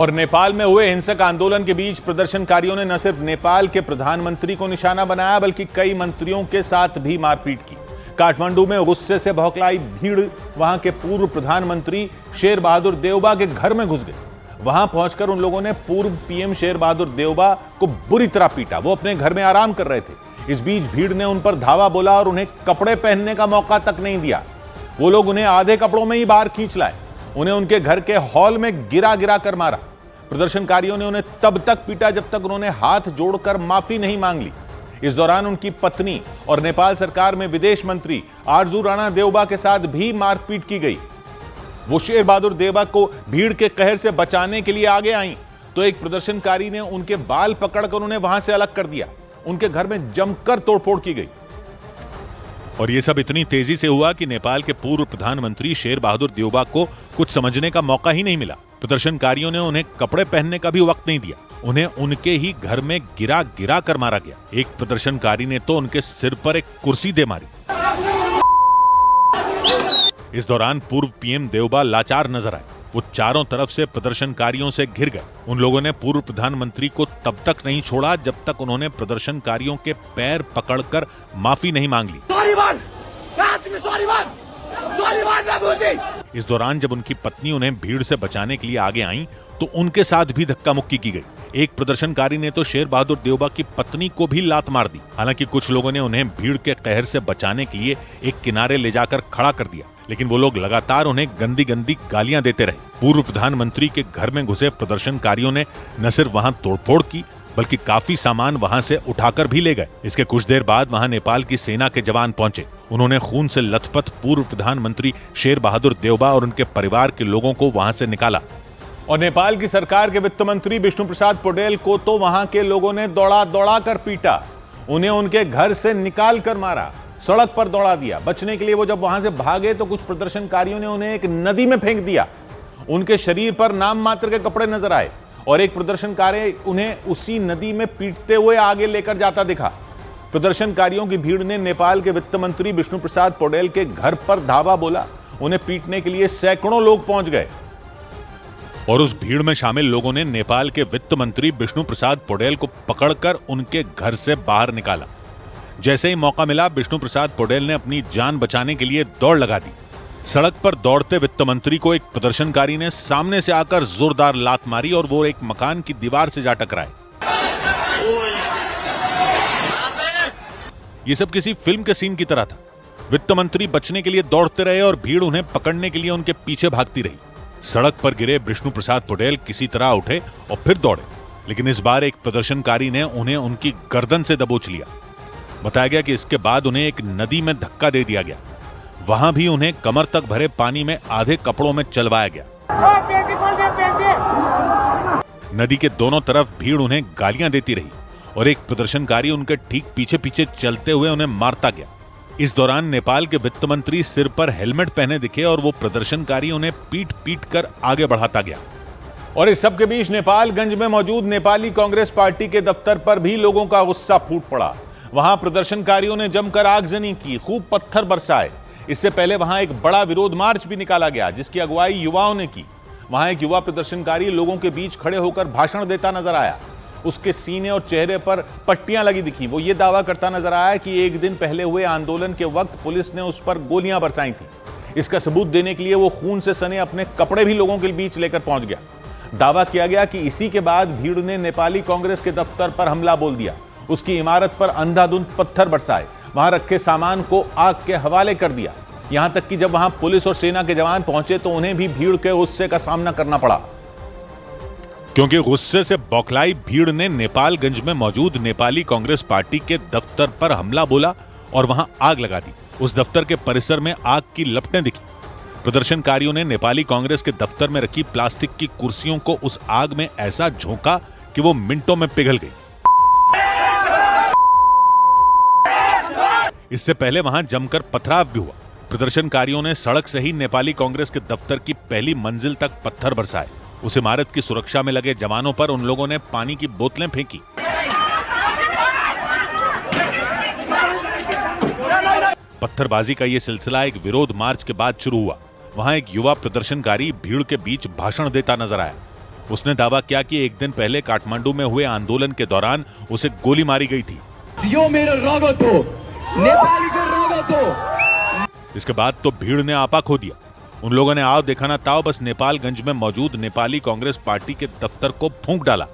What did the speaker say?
और नेपाल में हुए हिंसक आंदोलन के बीच प्रदर्शनकारियों ने न सिर्फ नेपाल के प्रधानमंत्री को निशाना बनाया बल्कि कई मंत्रियों के साथ भी मारपीट की। काठमांडू में गुस्से से भौखलाई भीड़ वहां के पूर्व प्रधानमंत्री शेर बहादुर देउबा के घर में घुस गई। वहां पहुंचकर उन लोगों ने पूर्व पीएम शेर बहादुर देउबा को बुरी तरह पीटा। वो अपने घर में आराम कर रहे थे। इस बीच भीड़ ने उन पर धावा बोला और उन्हें कपड़े पहनने का मौका तक नहीं दिया। वो लोग उन्हें आधे कपड़ों में ही बाहर खींच लाए। उन्हें उनके घर के हॉल में गिरा गिरा कर मारा। प्रदर्शनकारियों ने उन्हें तब तक पीटा जब तक उन्होंने हाथ जोड़कर माफी नहीं मांग ली। इस दौरान उनकी पत्नी और नेपाल सरकार में विदेश मंत्री आरजू राणा देउबा के साथ भी मारपीट की गई। वो शेर बहादुर देउबा को भीड़ के कहर से बचाने के लिए आगे आई तो एक प्रदर्शनकारी ने उनके बाल पकड़कर उन्हें वहां से अलग कर दिया। उनके घर में जमकर तोड़फोड़ की गई। और यह सब इतनी तेजी से हुआ कि नेपाल के पूर्व प्रधानमंत्री शेर बहादुर देउबा को कुछ समझने का मौका ही नहीं मिला। प्रदर्शनकारियों ने उन्हें कपड़े पहनने का भी वक्त नहीं दिया। उन्हें उनके ही घर में गिरा गिरा कर मारा गया। एक प्रदर्शनकारी ने तो उनके सिर पर एक कुर्सी दे मारी। इस दौरान पूर्व पीएम देउबा लाचार नजर आए। वो चारों तरफ से प्रदर्शनकारियों से घिर गए। उन लोगों ने पूर्व प्रधानमंत्री को तब तक नहीं छोड़ा जब तक उन्होंने प्रदर्शनकारियों के पैर पकड़कर माफी नहीं मांग ली। इस दौरान जब उनकी पत्नी उन्हें भीड़ से बचाने के लिए आगे आई तो उनके साथ भी धक्का मुक्की की गई। एक प्रदर्शनकारी ने तो शेर बहादुर देउबा की पत्नी को भी लात मार दी। हालांकि कुछ लोगों ने उन्हें भीड़ के कहर से बचाने के लिए एक किनारे ले जाकर खड़ा कर दिया, लेकिन वो लोग लगातार उन्हें गंदी गंदी गालियां देते रहे। पूर्व प्रधानमंत्री के घर में घुसे प्रदर्शनकारियों ने न सिर्फ वहां तोड़फोड़ की बल्कि काफी सामान वहां से उठाकर भी ले गए। इसके कुछ देर बाद वहां नेपाल की सेना के जवान पहुंचे। उन्होंने खून से लथपथ पूर्व प्रधानमंत्री शेर बहादुर देउबा और उनके परिवार के लोगों को वहां से निकाला। और नेपाल की सरकार के वित्त मंत्री विष्णु प्रसाद पौडेल को तो वहां के लोगों ने दौड़ा दौड़ा कर पीटा। उन्हें उनके घर से निकाल कर मारा, सड़क पर दौड़ा दिया। बचने के लिए वो जब वहां से भागे तो कुछ प्रदर्शनकारियों ने उन्हें एक नदी में फेंक दिया। उनके शरीर पर नाम मात्र के कपड़े नजर आए और एक प्रदर्शनकारी उन्हें उसी नदी में पीटते हुए आगे लेकर जाता दिखा। प्रदर्शनकारियों की भीड़ ने नेपाल के वित्त मंत्री विष्णु प्रसाद पौडेल के घर पर धावा बोला। उन्हें पीटने के लिए सैकड़ों लोग पहुंच गए और उस भीड़ में शामिल लोगों ने नेपाल के वित्त मंत्री विष्णु प्रसाद पौडेल को पकड़कर उनके घर से बाहर निकाला। जैसे ही मौका मिला विष्णु प्रसाद पौडेल ने अपनी जान बचाने के लिए दौड़ लगा दी। सड़क पर दौड़ते वित्त मंत्री को एक प्रदर्शनकारी ने सामने से आकर जोरदार लात मारी और वो एक मकान की दीवार से जा टकराए। ये सब किसी फिल्म के सीन की तरह था। वित्त मंत्री बचने के लिए दौड़ते रहे और भीड़ उन्हें पकड़ने के लिए उनके पीछे भागती रही। सड़क पर गिरे विष्णु प्रसाद पौडेल किसी तरह उठे और फिर दौड़े, लेकिन इस बार एक प्रदर्शनकारी ने उन्हें उनकी गर्दन से दबोच लिया। बताया गया कि इसके बाद उन्हें एक नदी में धक्का दे दिया गया। वहां भी उन्हें कमर तक भरे पानी में आधे कपड़ों में चलवाया गया। नदी के दोनों तरफ भीड़ उन्हें गालियां देती रही और एक प्रदर्शनकारी उनके ठीक पीछे पीछे चलते हुए उन्हें मारता गया। इस दौरान नेपाल के वित्त मंत्री सिर पर हेलमेट पहने दिखे और वो प्रदर्शनकारी उन्हें पीट पीट कर आगे बढ़ाता गया। और इस सब के बीच नेपालगंज में मौजूद नेपाली कांग्रेस पार्टी के दफ्तर पर भी लोगों का गुस्सा फूट पड़ा। वहां प्रदर्शनकारियों ने जमकर आगजनी की, खूब पत्थर बरसाए। इससे पहले वहां एक बड़ा विरोध मार्च भी निकाला गया जिसकी अगुवाई युवाओं ने की। वहां एक युवा प्रदर्शनकारी लोगों के बीच खड़े होकर भाषण देता नजर आया। उसके सीने और चेहरे पर पट्टियां लगी दिखी। वो ये दावा करता नजर आया कि एक दिन पहले हुए आंदोलन के वक्त पुलिस ने उस पर गोलियां बरसाई थी। इसका सबूत देने के लिए वो खून से सने अपने कपड़े भी लोगों के बीच लेकर पहुंच गया। दावा किया गया कि इसी के बाद भीड़ ने नेपाली कांग्रेस के दफ्तर पर हमला बोल दिया। उसकी इमारत पर अंधाधुंध पत्थर बरसाए, वहां रखे सामान को आग के हवाले कर दिया। यहां तक कि जब वहां पुलिस और सेना के जवान पहुंचे तो उन्हें भी भीड़ के गुस्से का सामना करना पड़ा, क्योंकि गुस्से से बौखलाई भीड़ ने नेपालगंज में मौजूद नेपाली कांग्रेस पार्टी के दफ्तर पर हमला बोला और वहां आग लगा दी। उस दफ्तर के परिसर में आग की लपटें दिखी। प्रदर्शनकारियों ने नेपाली कांग्रेस के दफ्तर में रखी प्लास्टिक की कुर्सियों को उस आग में ऐसा झोंका कि वो मिनटों में पिघल गई। इससे पहले वहां जमकर पथराव भी हुआ। प्रदर्शनकारियों ने सड़क से ही नेपाली कांग्रेस के दफ्तर की पहली मंजिल तक पत्थर बरसाए। उस इमारत की सुरक्षा में लगे जवानों पर उन लोगों ने पानी की बोतलें फेंकी। पत्थरबाजी का यह सिलसिला एक विरोध मार्च के बाद शुरू हुआ। वहां एक युवा प्रदर्शनकारी भीड़ के बीच भाषण देता नजर आया। उसने दावा किया कि एक दिन पहले काठमांडू में हुए आंदोलन के दौरान उसे गोली मारी गई थी। यो मेरो रगत हो, नेपालीको रगत हो। इसके बाद तो भीड़ ने आपा खो दिया। उन लोगों ने आओ देखा ना ताओ बस नेपालगंज में मौजूद नेपाली कांग्रेस पार्टी के दफ्तर को फूंक डाला।